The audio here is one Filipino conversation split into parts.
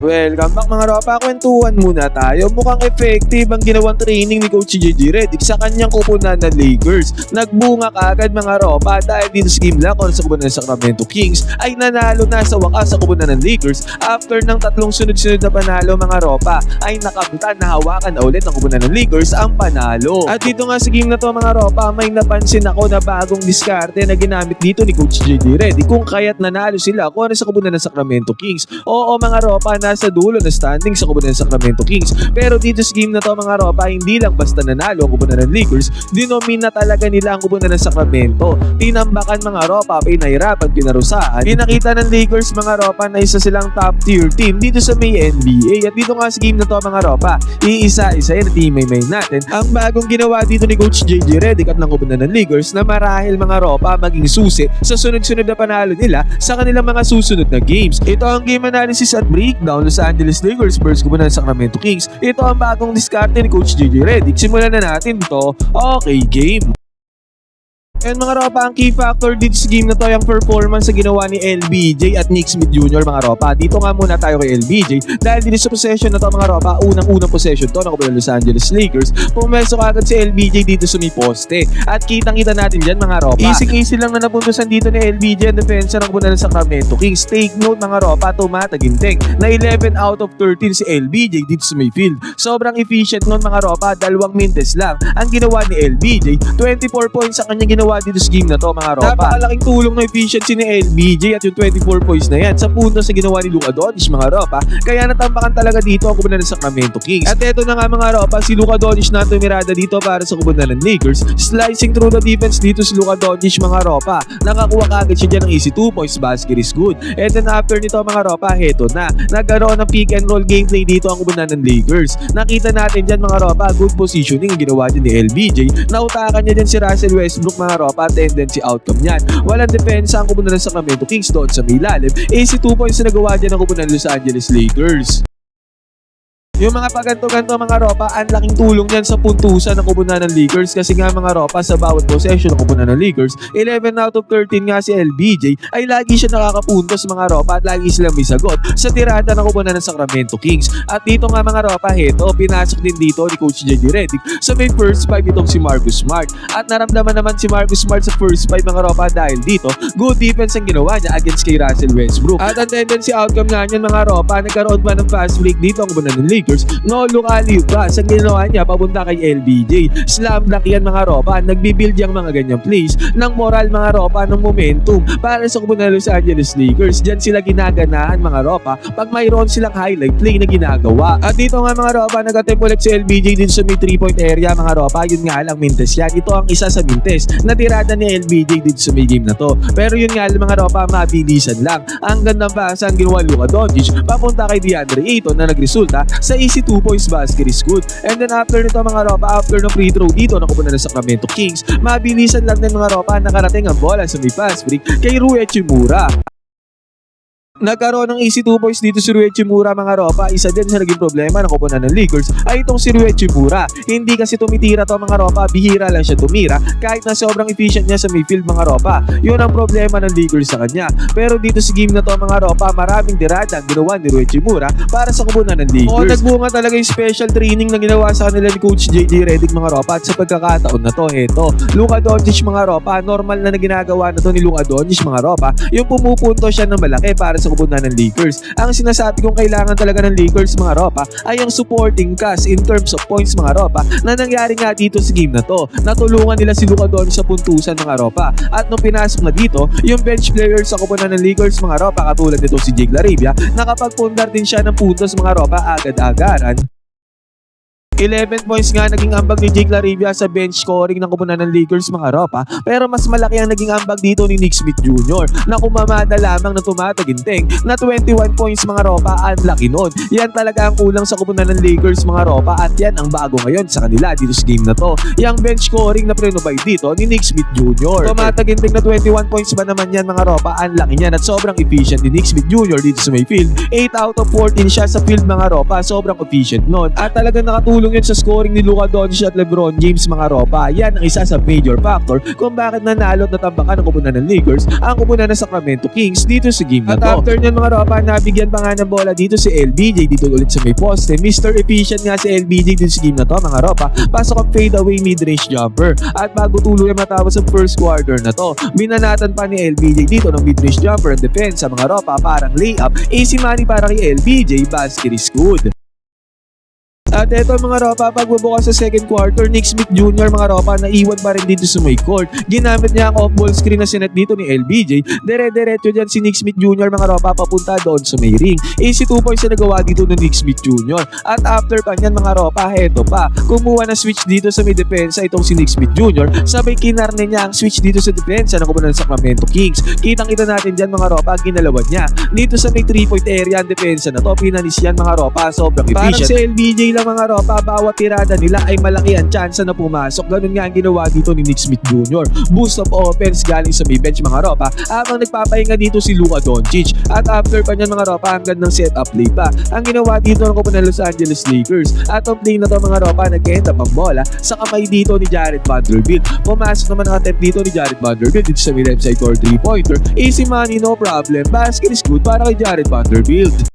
Welcome back mga ropa, kwentuhan muna tayo. Mukhang effective ang ginawang training ni Coach JJ Redick sa kanyang kupunan ng Lakers. Nagbunga kaagad mga ropa dahil dito sa game lang sa kupunan ng Sacramento Kings ay nanalo na sa wakas sa kupunan ng Lakers after ng tatlong sunod-sunod na panalo mga ropa ay nakabutan na hawakan na ulit ng kupunan ng Lakers ang panalo. At dito nga sa game na to mga ropa may napansin ako na bagong diskarte na ginamit dito ni Coach JJ Redick kung kaya't nanalo sila kung ano sa kupunan ng Sacramento Kings. Oo mga ropa, nasa dulo na standing sa kupunan ng Sacramento Kings. Pero dito sa game na to mga ropa, hindi lang basta nanalo ang kupunan ng Lakers, dinomina talaga nila ang kupunan ng Sacramento. Tinambakan mga ropa, pinahirapan, pinarusaan. Pinakita ng Lakers mga ropa na isa silang top tier team dito sa may NBA. At dito nga sa game na to mga ropa, iisa-isa yung teammate natin ang bagong ginawa dito ni Coach JJ Redick at ng kupunan ng Lakers na marahil mga ropa maging susi sa sunod-sunod na panalo nila sa kanilang mga susunod na games. Ito ang game analysis at breakdown Los Angeles Lakers versus kupunan ng Sacramento Kings. Ito ang bagong diskarte ni Coach JJ Redick. Simulan na natin to. Okay, game. And mga ropa, ang key factor dito sa game na to yung performance sa ginawa ni LBJ at Nick Smith Jr. mga ropa. Dito nga muna tayo kay LBJ dahil dito sa possession na to mga ropa, unang possession to ng kupunan ng Los Angeles Lakers. Pumeso agad si LBJ dito sa may poste. At kitang-kita natin dyan mga ropa, easy lang na napuntusan dito ni LBJ ang defensa ng kupunan ng Sacramento Kings. Take note mga ropa, tumataginting na 11 out of 13 si LBJ dito sa may field. Sobrang efficient nun mga ropa, 2 minutes lang ang ginawa ni LBJ. 24 points ang kanya ginawa dito sa game na to mga ropa. Napakalaking tulong na efficiency ni LBJ at yung 24 points na yan sa punto sa ginawa ni Luka Doncic mga ropa. Kaya natambakan talaga dito ang kupunan ng Sacramento Kings. At eto na nga mga ropa, si Luka Doncic na tumirada dito para sa kupunan ng Lakers. Slicing through the defense dito si Luka Doncic mga ropa. Nakakuha kagad siya dyan ng easy 2 points, basket is good. And then after nito mga ropa, heto na. Nagkaroon ng pick and roll gameplay dito ang kupunan ng Lakers. Nakita natin dyan mga ropa, good positioning ang ginawa din ni LBJ. Nautakan niya dyan si Russell Westbrook mga ropa, tendency outcome niyan. Walang depensa ang kupunan ng Sacramento Kings doon sa may ilalim. Easy 2 points na nagawa dyan ang kupunan ng Los Angeles Lakers. Yung mga paganto-ganto mga ropa, ang laking tulong yan sa puntusan ng kupunan ng Lakers kasi nga mga ropa sa bawat possession ng kupunan ng Lakers, 11 out of 13 nga si LBJ ay lagi siya nakakapuntos mga ropa at lagi silang may sagot sa tirada ng kupunan ng Sacramento Kings. At dito nga mga ropa, heto, pinasok din dito ni Coach JJ Redick sa may first 5 itong si Marcus Smart. At naramdaman naman si Marcus Smart sa first 5 mga ropa dahil dito, good defense ang ginawa niya against kay Russell Westbrook. At ang tendency outcome nga niyan mga ropa, nagkaroon ba ng fast break dito ang kupunan ng Lakers? No look alley pass ang ginawa niya papunta kay LBJ. Slam dunk yan mga ropa. Nagbibuild yung mga ganyang plays ng moral mga ropa, ng momentum para sa kupunan ng Los Angeles Lakers. Diyan sila ginaganahan mga ropa pag mayroon silang highlight play na ginagawa. At dito nga mga ropa, nag-attempt ulit si LBJ din sa may 3-point area mga ropa. Yun nga lang mintes yan. Ito ang isa sa mintes na tirada ni LBJ dito sa may game na to. Pero yun nga lang mga ropa, mabilisan lang. Ang gandang pasa ang ginawa Luka Doncic papunta kay DeAndre Ayton na nagresulta sa easy 2 points, basket is good. And then after nito mga ropa, after ng free throw dito nakupunan ng Sacramento Kings, mabilisan lang din mga ropa nakarating ang bola sa may fast break kay Rui Hachimura. Nagkaroon ng easy 2 points dito si Rui Hachimura mga ropa. Isa din sa naging problema ng kupunan ng Lakers ay itong si Rui Hachimura. Hindi kasi tumitira to mga ropa, bihira lang siya tumira kahit na sobrang efficient niya sa midfield mga ropa. Yun ang problema ng Lakers sa kanya. Pero dito sa game na to mga ropa, maraming tirada ang ginawa ni Rui Hachimura para sa kupunan ng Lakers. O nagbunga talaga yung special training na ginawa sa kanila ni Coach JJ Redick mga ropa. At sa pagkakataon na to, heto, Luka Doncic mga ropa, normal na ginagawa na to ni Luka Doncic mga ropa, yung pumupunto siya ng malaki para sa kupunan ng Lakers. Ang sinasabi kong kailangan talaga ng Lakers mga ropa ay ang supporting cast in terms of points mga ropa na nangyari nga dito sa game na to. Natulungan nila si Luka Doncic sa puntusan mga ropa. At nung pinasok na dito, yung bench players sa kupunan ng Lakers mga ropa katulad nito si Jake LaRavia, nakapagpundar din siya ng puntos mga ropa agad-agaran. 11 points nga naging ambag ni Jake LaRavia sa bench scoring ng kupunan ng Lakers mga ropa, pero mas malaki ang naging ambag dito ni Nick Smith Jr. na kumamada lamang na tumataginting na 21 points mga ropa. Ang laki nun. Yan talaga ang kulang sa kupunan ng Lakers mga ropa at yan ang bago ngayon sa kanila dito sa game na to. Yang bench scoring na pre-provide dito ni Nick Smith Jr. Tumataginting na 21 points ba naman yan mga ropa? Ang laki niyan at sobrang efficient ni Nick Smith Jr. dito sa may field. 8 out of 14 siya sa field mga ropa. Sobrang efficient nun at talagang nakatulong nagtulong yun sa scoring ni Luka Doncic at LeBron James mga ropa. Yan ang isa sa major factor kung bakit nanalo at natambakan ng kupunan ng Lakers ang kupunan ng Sacramento Kings dito sa game na to. At after nyan mga ropa, nabigyan pa nga ng bola dito si LBJ dito ulit sa may poste. Mr. Efficient nga si LBJ dito sa game na to mga ropa. Pasok ang fade away mid-range jumper. At bago tuluyan matapos ang first quarter na to, binanatan pa ni LBJ dito ng mid-range jumper and defense sa mga ropa parang layup. Easy money para kay LBJ, basket is good. At eto mga ropa, pagbubukas sa second quarter, Nick Smith Jr. mga ropa, naiwan pa rin dito sa may court. Ginamit niya ang off-ball screen na sinet dito ni LBJ. Dire-diretso dyan si Nick Smith Jr. mga ropa papunta doon sa may ring. Easy 2 points na nagawa dito ng Nick Smith Jr. At after pa niyan mga ropa, heto pa. Kumuha na switch dito sa may depensa itong si Nick Smith Jr. Sabay kinarne niya ang switch dito sa depensa ng kupunan ng Sacramento Kings. Kitang-kita natin dyan mga ropa, ginalawan niya. Dito sa may 3-point area ang depensa na to, pinanis yan mga ropa, sobrang efficient. Parang si LBJ lang mga ropa, bawat tirada nila ay malaki ang tsansa na pumasok. Ganun nga ang ginawa dito ni Nick Smith Jr. Boost of offense galing sa may bench mga ropa habang nagpapahinga dito si Luka Doncic. At after pa niyan mga ropa, hanggang ng setup play pa ang ginawa dito ng kupunan ng Los Angeles Lakers. At ang play na to mga ropa, nag-end up ang bola sa kamay dito ni Jared Vanderbilt. Pumasok naman ang attempt dito ni Jared Vanderbilt dito sa may left side for 3-pointer. Easy money, no problem. Basket is good para kay Jared Vanderbilt.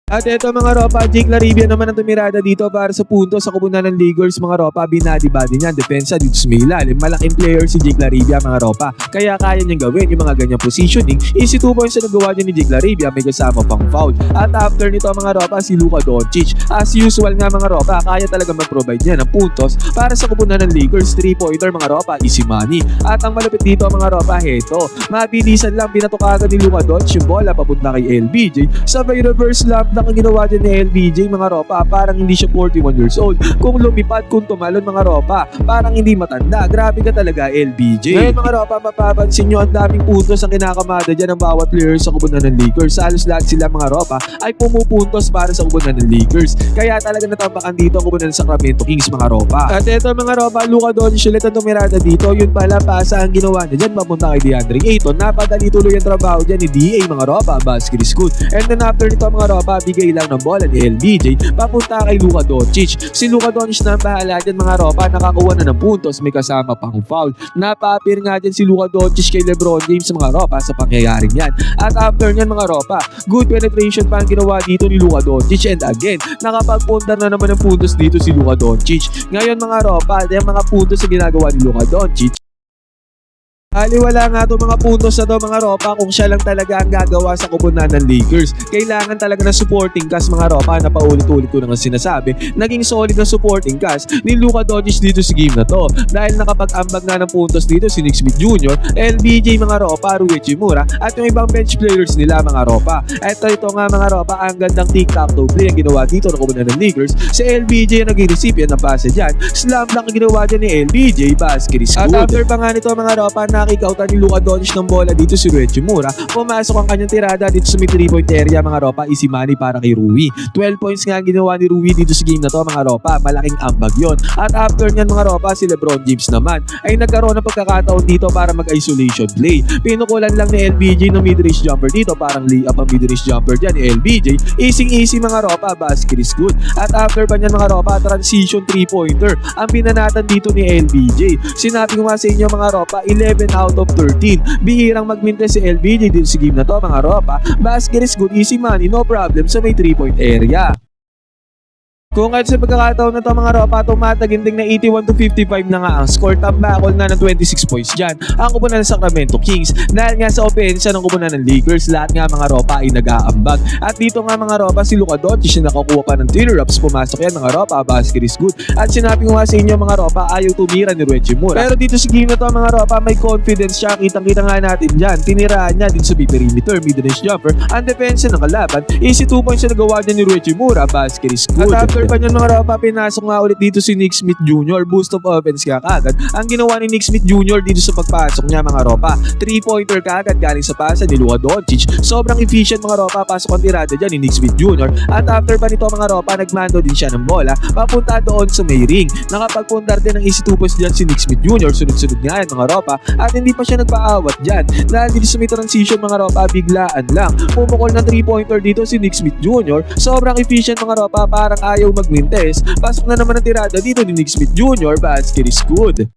At eto mga ropa, Jake LaRavia naman ang tumirada dito para sa punto sa kupunan ng Lakers mga ropa. Binadi-body niya, depensa dito sa may ilalim. Malaking player si Jake LaRavia mga ropa, kaya kaya niyang gawin yung mga ganyang positioning. Easy 2 points na nagawa niya ni Jake LaRavia, may kasama pang foul. At after nito mga ropa, si Luka Doncic. As usual nga mga ropa, kaya talaga mag-provide niya ng puntos para sa kupunan ng Lakers. 3-pointer mga ropa, easy money. At ang malapit dito mga ropa, heto, mabilisan lang, pinatukagan ni Luka Doncic yung bola papunta kay LBJ. Sabay reverse lamp na ang ginawa din ni LBJ mga ropa, parang hindi siya 41 years old. Kung lumipad, kung tumalon mga ropa, parang hindi matanda. Grabe ka talaga LBJ. Ngayon mga ropa, mapapansin nyo ang daming puntos ang kinakamada dyan ng bawat player sa kupunan ng Lakers. Halos lahat sila mga ropa ay pumupuntos para sa kupunan ng Lakers. Kaya talaga natampakan dito ang kupunan ng Sacramento Kings mga ropa. At eto mga ropa, Luka Doncic ulit ang tumirada dito. Yun pala, pasa ang ginawa niya dyan papunta kay DeAndre Ayton. Napadali tuloy ang trabaho dyan ni DA mga ropa, basket is good. And then after nito mga ropa, bigay lang ng bola ni LBJ papunta kay Luka Doncic. Si Luka Doncic na bahala dyan mga ropa, nakakuha na ng puntos, may kasama pang foul. Napapir nga dyan si Luka Doncic kay LeBron James mga ropa sa pangyayaring yan. At after nyan mga ropa, good penetration pa ang ginawa dito ni Luka Doncic, and again, nakapagpundar na naman ng puntos dito si Luka Doncic. Ngayon mga ropa, yung mga puntos na ginagawa ni Luka Doncic, aliwala nga itong mga puntos na to mga ropa kung siya lang talaga ang gagawa sa kupunan ng Lakers. Kailangan talaga ng supporting cast mga ropa na paulit-ulit ko nang sinasabi. Naging solid na supporting cast ni Luka Doncic dito sa game na to. Dahil nakapag-ambag na ng puntos dito si Nick Smith Jr., LBJ mga ropa, Rui Hachimura at yung ibang bench players nila mga ropa. Ito nga mga ropa, ang gandang tic-tac-toe play ang ginawa dito ng kupunan ng Lakers. Si LBJ ang naging recipient ng pase dyan. Slam lang ang ginawa dyan ni LBJ, basket is good. At after pa nga nito mga ropa, nakikautan ni Luka Doncic ng bola dito si Rui Hachimura. Pumasok ang kanyang tirada dito sa may 3-point area mga ropa, easy money para kay Rui. 12 points nga ang ginawa ni Rui dito sa game na to mga ropa, malaking ambag yon. At after nyan mga ropa, si LeBron James naman ay nagkaroon ng pagkakataon dito para mag-isolation play. Pinukulan lang ni LBJ ng mid-range jumper dito, parang layup ang mid-range jumper dyan ni LBJ. Easy mga ropa, basket is good. At after pa nyan mga ropa, transition 3-pointer ang pinanatan dito ni LBJ. Sinabi ko nga sa inyo mga ropa, 11 out of 13. Bihirang magminta si LBJ dito sa game na to mga ropa. Basket is good, easy money, no problem sa may 3-point area. Kung kahit sa pagkakataon na ito mga ropa, tumataginding na 81-55 na nga ang score, tambakol na ng 26 points dyan ang kupunan ng Sacramento Kings. Dahil nga sa opensya ng kupunan ng Lakers, lahat nga mga ropa ay nag-aambag. At dito nga mga ropa, si Luka Doncic na nakakuha pa ng tear-ups, pumasok yan mga ropa, basket is good. At sinabi ko nga sa inyo mga ropa, ayaw tumira ni Rui Hachimura. Pero dito sa game na to mga ropa, may confidence siya, kitang-kita nga natin dyan. Tiniraan niya dito sa perimeter, mid-range jumper, ang defensa ng kalaban. Easy 2 points na nagawa niya ni Rui Hachimura, basket is good. At after pa niyan mga ropa, pinasok nga ulit dito si Nick Smith Jr. Boost of offense ka kagad ang ginawa ni Nick Smith Jr. dito sa pagpasok niya mga ropa. 3-pointer kagad galing sa pasa ni Luka Doncic. Sobrang efficient mga ropa, pasok ang tirada dyan ni Nick Smith Jr. At after pa nito mga ropa, nagmando din siya ng bola papunta doon sa may ring. Nakapagpundar din ng easy 2 points dyan si Nick Smith Jr. Sunod-sunod nga yan mga ropa, at hindi pa siya nagpaawat dyan. Dahil dito sa may transition mga ropa, biglaan lang pumukol ng 3-pointer dito si Nick Smith Jr. Sobrang efficient mga ropa, parang ayaw magmintes, pasok na naman ang tirada dito ni Nick Smith Jr. Vasquez Good.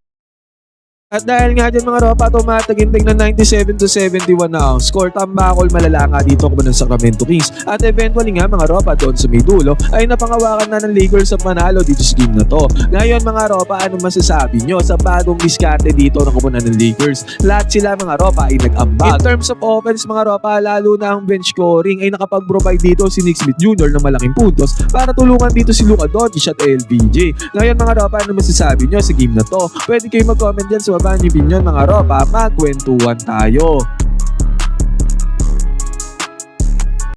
At dahil nga dyan mga ropa, tumataginting na 97-71 na ang score. Tambakol malala nga dito ang ng Sacramento Kings. At eventually nga mga ropa, doon sa may dulo ay napangawakan na ng Lakers sa panalo dito sa game na to. Ngayon mga ropa, ano masasabi nyo sa bagong diskarte dito ng kupunan ng Lakers? Lahat sila mga ropa ay nag-ambag. In terms of offense mga ropa, lalo na ang bench scoring ay nakapag-provide dito si Nick Smith Jr. ng malaking puntos para tulungan dito si Luka Doncic at LBJ. Ngayon mga ropa, ano masasabi nyo sa game na to? Pwede kayo mag-comment dyan sa baba niyo opinion mga ropa, magkwentuhan tayo.